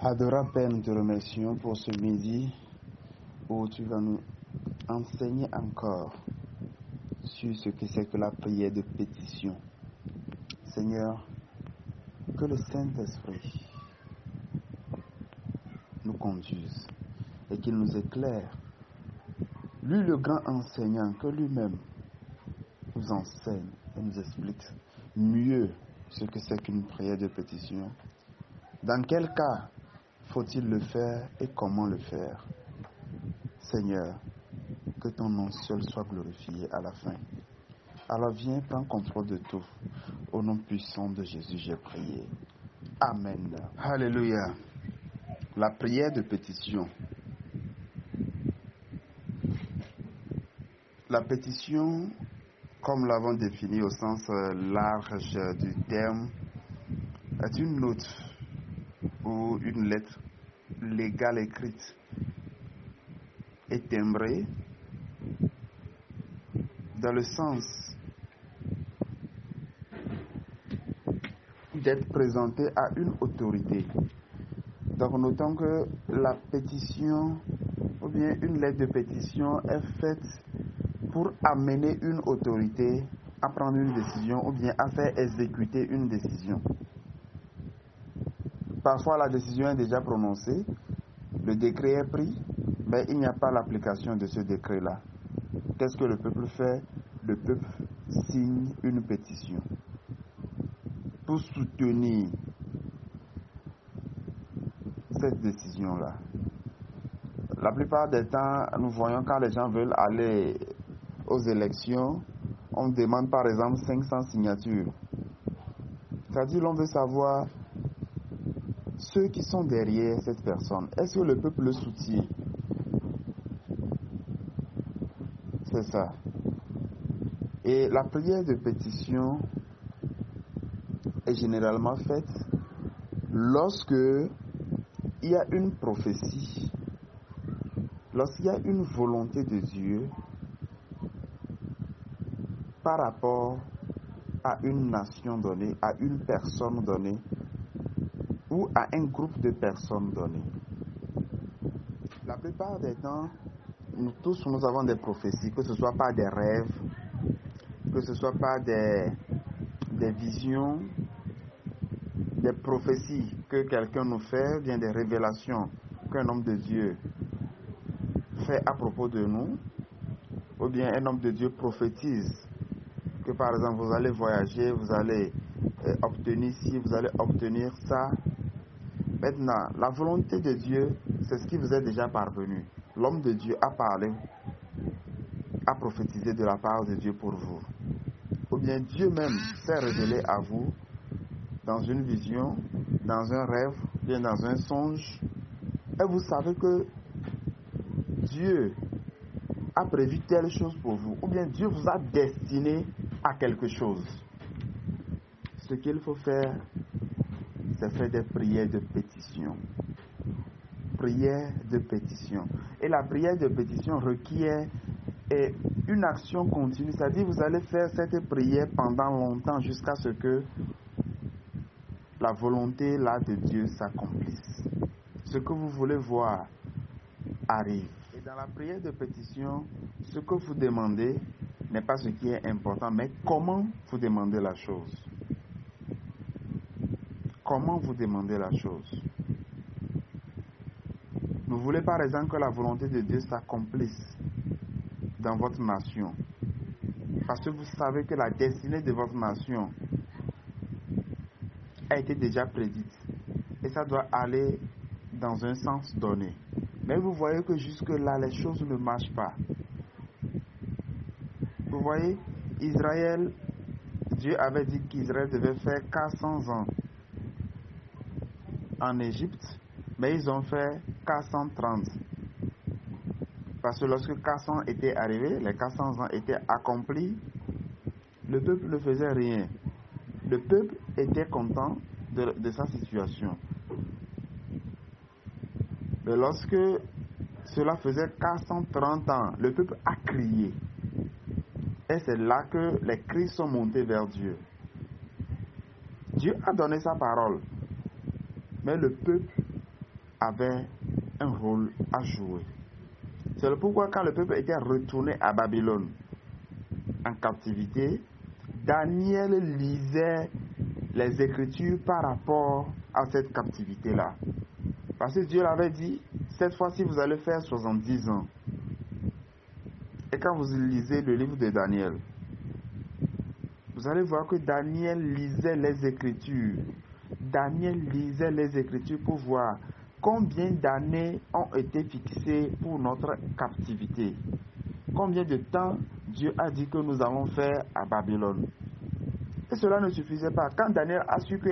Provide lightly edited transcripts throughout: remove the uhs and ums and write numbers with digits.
Adorable Père, nous te remercions pour ce midi où tu vas nous enseigner encore sur ce que c'est que la prière de pétition. Seigneur, que le Saint-Esprit nous conduise et qu'il nous éclaire. Lui, le grand enseignant, que lui-même nous enseigne et nous explique mieux ce que c'est qu'une prière de pétition. Dans quel cas faut-il le faire et comment le faire? Seigneur, que ton nom seul soit glorifié à la fin. Alors viens, prends contrôle de tout. Au nom puissant de Jésus, j'ai prié. Amen. Alléluia. La prière de pétition. La pétition, comme l'avons défini au sens large du terme, est une note ou une lettre légale écrite et timbrée dans le sens d'être présentée à une autorité. Donc notons que la pétition ou bien une lettre de pétition est faite pour amener une autorité à prendre une décision ou bien à faire exécuter une décision. Parfois la décision est déjà prononcée, le décret est pris, mais il n'y a pas l'application de ce décret-là. Qu'est-ce que le peuple fait? Le peuple signe une pétition pour soutenir cette décision-là. La plupart des temps, nous voyons quand les gens veulent aller aux élections, on demande par exemple 500 signatures. C'est-à-dire l'on veut savoir ceux qui sont derrière cette personne. Est-ce que le peuple le soutient? C'est ça. Et la prière de pétition est généralement faite lorsque il y a une prophétie, lorsqu'il y a une volonté de Dieu par rapport à une nation donnée, à une personne donnée ou à un groupe de personnes données. La plupart des temps, nous tous nous avons des prophéties, que ce soit par des rêves, que ce soit par des visions, des prophéties que quelqu'un nous fait, bien des révélations qu'un homme de Dieu fait à propos de nous, ou bien un homme de Dieu prophétise que par exemple vous allez voyager, vous allez obtenir ci, vous allez obtenir ça. Maintenant, la volonté de Dieu, c'est ce qui vous est déjà parvenu. L'homme de Dieu a parlé, a prophétisé de la part de Dieu pour vous. Ou bien Dieu même s'est révélé à vous dans une vision, dans un rêve, bien dans un songe. Et vous savez que Dieu a prévu telle chose pour vous. Ou bien Dieu vous a destiné à quelque chose. Ce qu'il faut faire, c'est faire des prières de pétition. Prière de pétition. Et la prière de pétition requiert une action continue. C'est-à-dire vous allez faire cette prière pendant longtemps jusqu'à ce que la volonté là de Dieu s'accomplisse. Ce que vous voulez voir arrive. Et dans la prière de pétition, ce que vous demandez n'est pas ce qui est important, mais comment vous demandez la chose. Comment vous demandez la chose. Vous voulez par exemple que la volonté de Dieu s'accomplisse dans votre nation. Parce que vous savez que la destinée de votre nation a été déjà prédite. Et ça doit aller dans un sens donné. Mais vous voyez que jusque-là, les choses ne marchent pas. Vous voyez, Israël, Dieu avait dit qu'Israël devait faire 400 ans en Égypte, mais ils ont fait 430. Parce que lorsque 400 étaient arrivés, les 400 ans étaient accomplis, le peuple ne faisait rien. Le peuple était content de sa situation. Mais lorsque cela faisait 430 ans, le peuple a crié. Et c'est là que les cris sont montés vers Dieu. Dieu a donné sa parole. Mais le peuple avait un rôle à jouer. C'est le pourquoi quand le peuple était retourné à Babylone en captivité, Daniel lisait les Écritures par rapport à cette captivité-là. Parce que Dieu l'avait dit, cette fois-ci vous allez faire 70 ans. Et quand vous lisez le livre de Daniel, vous allez voir que Daniel lisait les Écritures. Daniel lisait les Écritures pour voir combien d'années ont été fixées pour notre captivité. Combien de temps Dieu a dit que nous allons faire à Babylone. Et cela ne suffisait pas. Quand Daniel a su que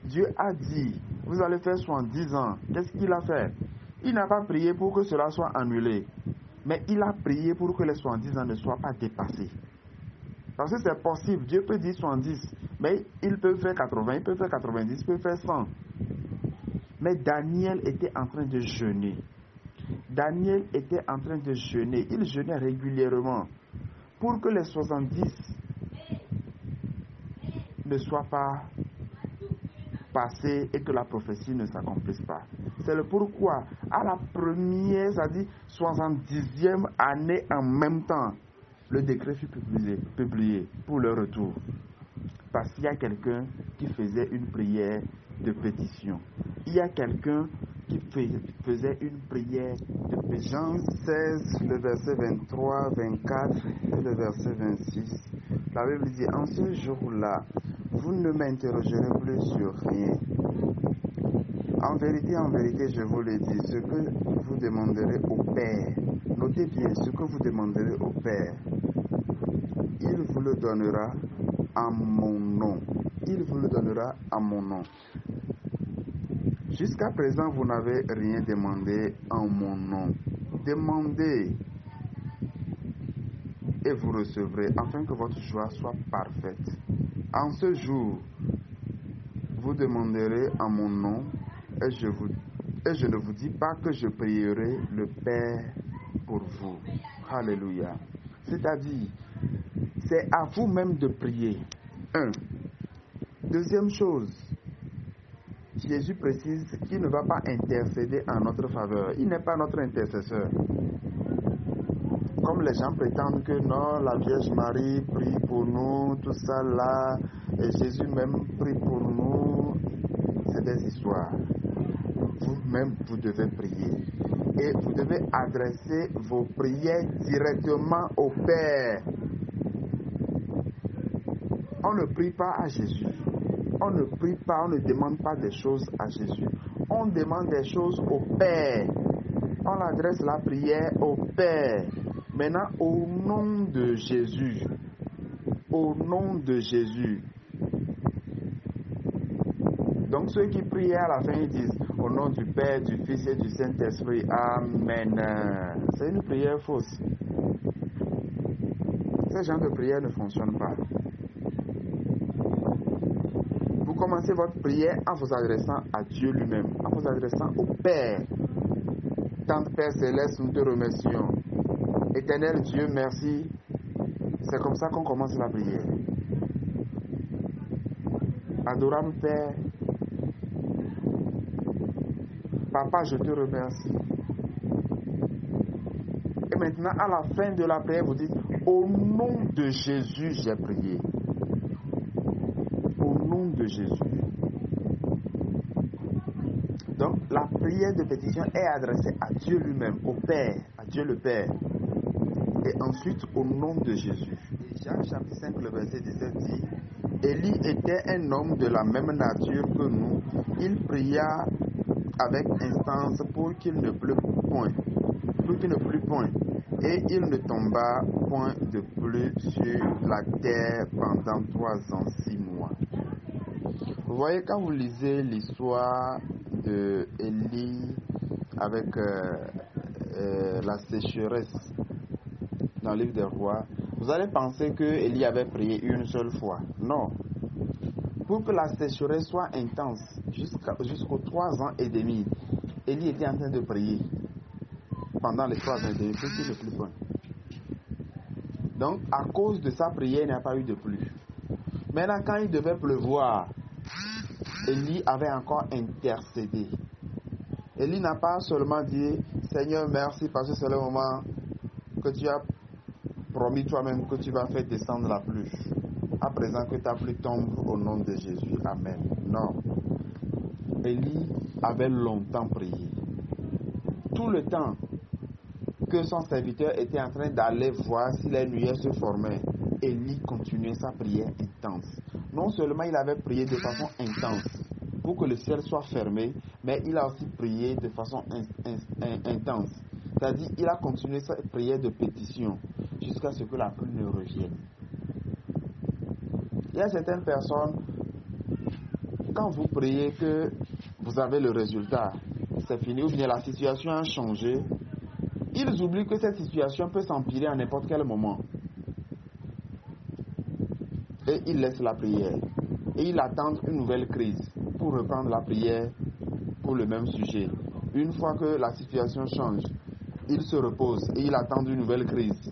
Dieu a dit, vous allez faire 70 ans, qu'est-ce qu'il a fait? Il n'a pas prié pour que cela soit annulé, mais il a prié pour que les 70 ans ne soient pas dépassés. Parce que c'est possible, Dieu peut dire 70, mais il peut faire 80, il peut faire 90, il peut faire 100. Mais Daniel était en train de jeûner. Daniel était en train de jeûner. Il jeûnait régulièrement pour que les 70 ne soient pas passés et que la prophétie ne s'accomplisse pas. C'est le pourquoi, à la première, c'est-à-dire 70e année en même temps, le décret fut publié pour le retour. Parce qu'il y a quelqu'un qui faisait une prière de pétition. Il y a quelqu'un qui faisait une prière de pétition. Jean 16, le verset 23, 24 et le verset 26. La Bible dit, en ce jour-là, vous ne m'interrogerez plus sur rien. En vérité, je vous le dis, ce que vous demanderez au Père, notez bien, ce que vous demanderez au Père, il vous le donnera en mon nom. Il vous le donnera en mon nom. Jusqu'à présent, vous n'avez rien demandé en mon nom. Demandez et vous recevrez, afin que votre joie soit parfaite. En ce jour, vous demanderez en mon nom, et je ne vous dis pas que je prierai le Père pour vous. Alléluia. C'est-à-dire, c'est à vous-même de prier. Deuxième chose, Jésus précise qu'il ne va pas intercéder en notre faveur. Il n'est pas notre intercesseur. Comme les gens prétendent que non, la Vierge Marie prie pour nous, tout ça là, et Jésus même prie pour nous, c'est des histoires. Vous-même, vous devez prier. Et vous devez adresser vos prières directement au Père. On ne prie pas à Jésus. On ne prie pas, on ne demande pas des choses à Jésus. On demande des choses au Père. On adresse la prière au Père. Maintenant, au nom de Jésus. Au nom de Jésus. Donc ceux qui prient à la fin, ils disent au nom du Père, du Fils et du Saint-Esprit. Amen. C'est une prière fausse. Ce genre de prière ne fonctionne pas. Vous commencez votre prière en vous adressant à Dieu lui-même, en vous adressant au Père. Tant Père Céleste, nous te remercions. Éternel Dieu, merci. C'est comme ça qu'on commence la prière. Adorable Père, Papa, je te remercie. Et maintenant, à la fin de la prière, vous dites, au nom de Jésus, j'ai prié. Au nom de Jésus. Donc, la prière de pétition est adressée à Dieu lui-même, au Père, à Dieu le Père. Et ensuite, au nom de Jésus. Et Jacques chapitre 5, le verset 17 dit, Élie était un homme de la même nature que nous. Il pria avec instance pour qu'il ne pleuve point. Et il ne tomba point de pluie sur la terre pendant 3 ans, 6 mois. Vous voyez, quand vous lisez l'histoire de Élie avec la sécheresse dans le livre des rois, vous allez penser que Élie avait prié une seule fois. Non. Pour que la sécheresse soit intense, jusqu'aux 3 ans et demi, Élie était en train de prier. Pendant les 3 ans et demi, pour qu'il ne pleuve point. Donc, à cause de sa prière, il n'y a pas eu de pluie. Maintenant, quand il devait pleuvoir, Élie avait encore intercédé. Élie n'a pas seulement dit Seigneur, merci parce que c'est le moment que tu as promis toi-même que tu vas faire descendre la pluie. À présent que ta pluie tombe au nom de Jésus. Amen. Non. Élie avait longtemps prié. Tout le temps que son serviteur était en train d'aller voir si les nuages se formaient, Élie continuait sa prière intense. Non seulement il avait prié de façon intense pour que le ciel soit fermé, mais il a aussi prié de façon intense. C'est-à-dire il a continué sa prière de pétition jusqu'à ce que la pluie ne revienne. Il y a certaines personnes, quand vous priez que vous avez le résultat, c'est fini, ou bien la situation a changé, ils oublient que cette situation peut s'empirer à n'importe quel moment. Et ils laissent la prière. Et ils attendent une nouvelle crise pour reprendre la prière pour le même sujet. Une fois que la situation change, ils se reposent et ils attendent une nouvelle crise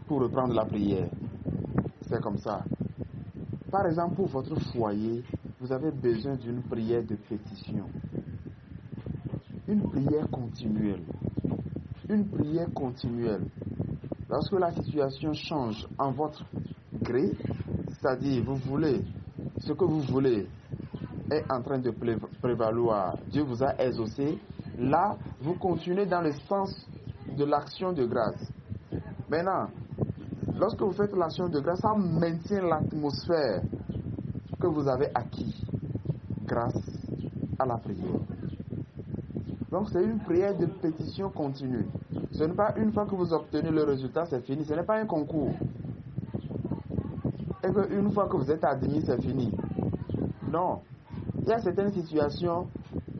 pour reprendre la prière. C'est comme ça. Par exemple, pour votre foyer, vous avez besoin d'une prière de pétition. Une prière continuelle. Une prière continuelle. Lorsque la situation change en votre gré, c'est-à-dire vous voulez, ce que vous voulez est en train de prévaloir, Dieu vous a exaucé, là, vous continuez dans le sens de l'action de grâce. Maintenant, lorsque vous faites l'action de grâce, ça maintient l'atmosphère que vous avez acquis grâce à la prière. Donc c'est une prière de pétition continue. Ce n'est pas une fois que vous obtenez le résultat, c'est fini. Ce n'est pas un concours. Et qu'une fois que vous êtes admis, c'est fini. Non. Il y a certaines situations,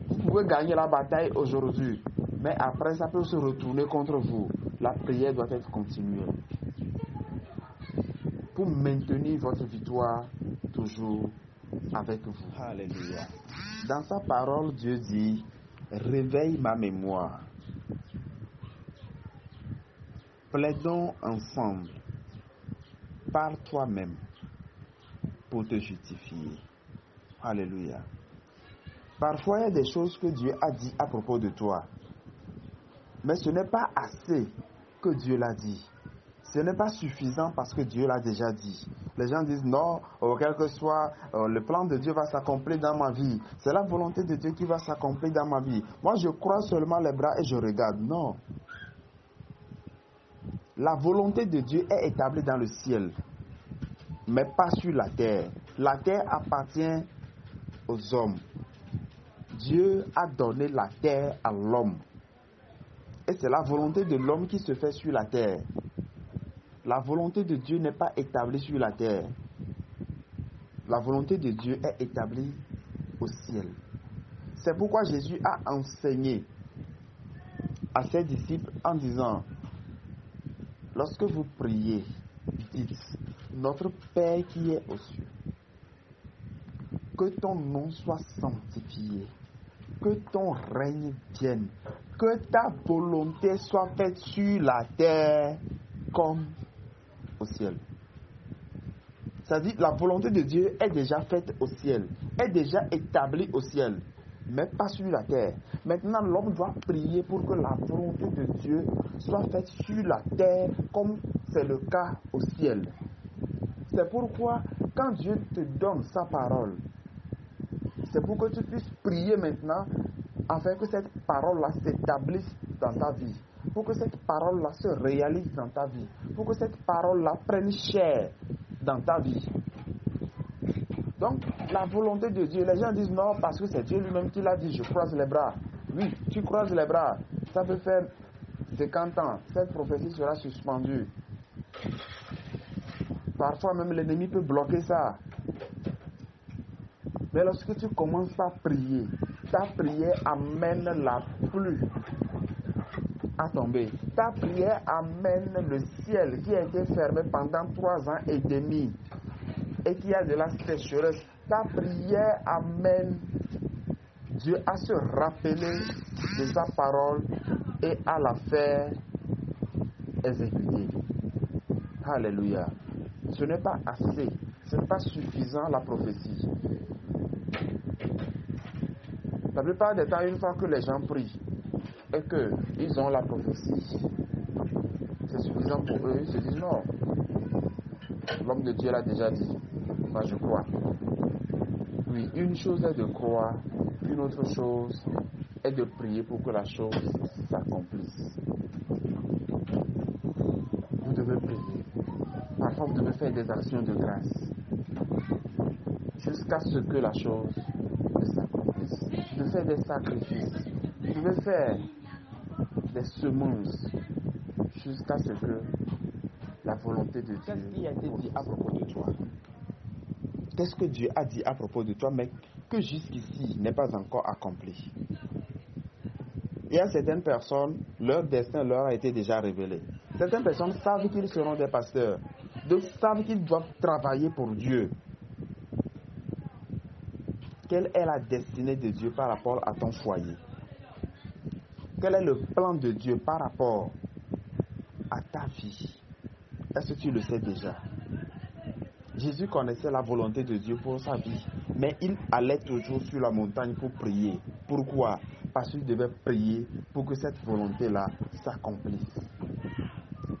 vous pouvez gagner la bataille aujourd'hui, mais après ça peut se retourner contre vous. La prière doit être continuelle pour maintenir votre victoire toujours avec vous. Alléluia. Dans sa parole, Dieu dit, réveille ma mémoire. Plaidons ensemble par toi-même pour te justifier. Alléluia. Parfois, il y a des choses que Dieu a dit à propos de toi. Mais ce n'est pas assez que Dieu l'a dit. Ce n'est pas suffisant parce que Dieu l'a déjà dit. Les gens disent non, quel que soit, le plan de Dieu va s'accomplir dans ma vie. C'est la volonté de Dieu qui va s'accomplir dans ma vie. Moi, je crois seulement les bras et je regarde. Non. La volonté de Dieu est établie dans le ciel, mais pas sur la terre. La terre appartient aux hommes. Dieu a donné la terre à l'homme. Et c'est la volonté de l'homme qui se fait sur la terre. La volonté de Dieu n'est pas établie sur la terre. La volonté de Dieu est établie au ciel. C'est pourquoi Jésus a enseigné à ses disciples en disant, lorsque vous priez, dites, notre Père qui est aux cieux, que ton nom soit sanctifié, que ton règne vienne, que ta volonté soit faite sur la terre comme au ciel. C'est-à-dire, la volonté de Dieu est déjà faite au ciel, est déjà établie au ciel, mais pas sur la terre. Maintenant, l'homme doit prier pour que la volonté de Dieu soit faite sur la terre comme c'est le cas au ciel. C'est pourquoi, quand Dieu te donne sa parole, c'est pour que tu puisses prier maintenant afin que cette parole-là s'établisse dans ta vie, pour que cette parole-là se réalise dans ta vie, pour que cette parole-là prenne chair dans ta vie. Donc, la volonté de Dieu, les gens disent non parce que c'est Dieu lui-même qui l'a dit, je croise les bras. Oui, tu croises les bras, ça peut faire 50 ans, cette prophétie sera suspendue. Parfois même l'ennemi peut bloquer ça. Mais lorsque tu commences à prier, ta prière amène la pluie à tomber. Ta prière amène le ciel qui a été fermé pendant 3 ans et demi et qui a de la sécheresse. Ta prière amène Dieu à se rappeler de sa parole et à la faire exécuter. Alléluia. Ce n'est pas assez, ce n'est pas suffisant la prophétie. La plupart des temps, une fois que les gens prient et qu'ils ont la prophétie, c'est suffisant pour eux. Ils se disent non, l'homme de Dieu l'a déjà dit. Moi, je crois. Oui, une chose est de croire, une autre chose est de prier pour que la chose s'accomplisse. Vous devez prier. Parfois, vous devez faire des actions de grâce jusqu'à ce que la chose s'accomplisse. Vous devez faire des sacrifices. Vous devez faire des semences jusqu'à ce que la volonté de Dieu... Qu'est-ce qui a été dit à propos de toi? Qu'est-ce que Dieu a dit à propos de toi, mais que jusqu'ici n'est pas encore accompli? Il y a certaines personnes, leur destin leur a été déjà révélé. Certaines personnes savent qu'ils seront des pasteurs. D'autres savent qu'ils doivent travailler pour Dieu. Quelle est la destinée de Dieu par rapport à ton foyer? Quel est le plan de Dieu par rapport à ta vie? Est-ce que tu le sais déjà? Jésus connaissait la volonté de Dieu pour sa vie, mais il allait toujours sur la montagne pour prier. Pourquoi? Parce qu'il devait prier pour que cette volonté-là s'accomplisse.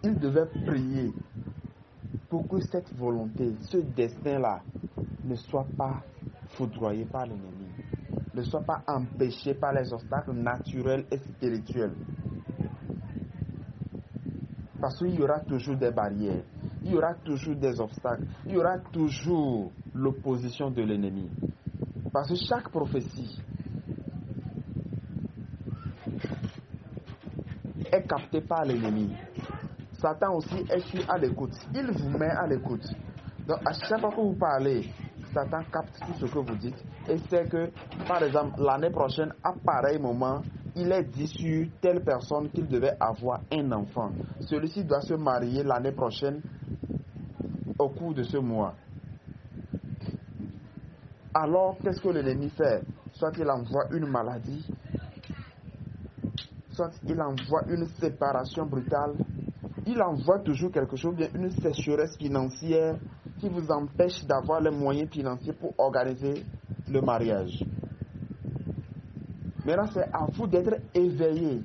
Il devait prier pour que cette volonté, ce destin-là, ne soit pas foudroyé par l'ennemi, ne soit pas empêché par les obstacles naturels et spirituels. Parce qu'il y aura toujours des barrières, il y aura toujours des obstacles, il y aura toujours l'opposition de l'ennemi. Parce que chaque prophétie est captée par l'ennemi. Satan aussi est à l'écoute. Il vous met à l'écoute. Donc à chaque fois que vous parlez, Satan capte tout ce que vous dites et sait que, par exemple, l'année prochaine, à pareil moment, il est dit sur telle personne qu'il devait avoir un enfant. Celui-ci doit se marier l'année prochaine au cours de ce mois. Alors, qu'est-ce que l'ennemi fait? Soit il envoie une maladie, soit il envoie une séparation brutale, il envoie toujours quelque chose, bien une sécheresse financière qui vous empêche d'avoir les moyens financiers pour organiser le mariage. Maintenant, c'est à vous d'être éveillé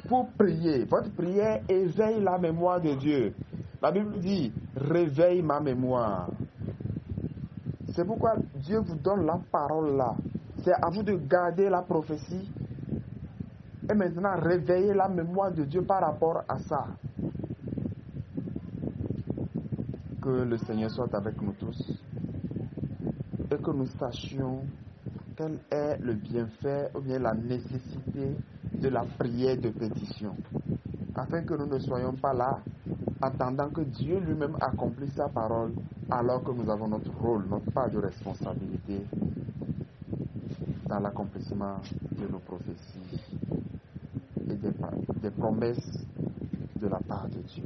pour prier. Votre prière éveille la mémoire de Dieu. La Bible dit, réveille ma mémoire. C'est pourquoi Dieu vous donne la parole là. C'est à vous de garder la prophétie et maintenant réveiller la mémoire de Dieu par rapport à ça. Que le Seigneur soit avec nous tous et que nous sachions quel est le bienfait ou bien la nécessité de la prière de pétition, afin que nous ne soyons pas là attendant que Dieu lui-même accomplisse sa parole alors que nous avons notre rôle, notre part de responsabilité dans l'accomplissement de nos prophéties et des promesses de la part de Dieu.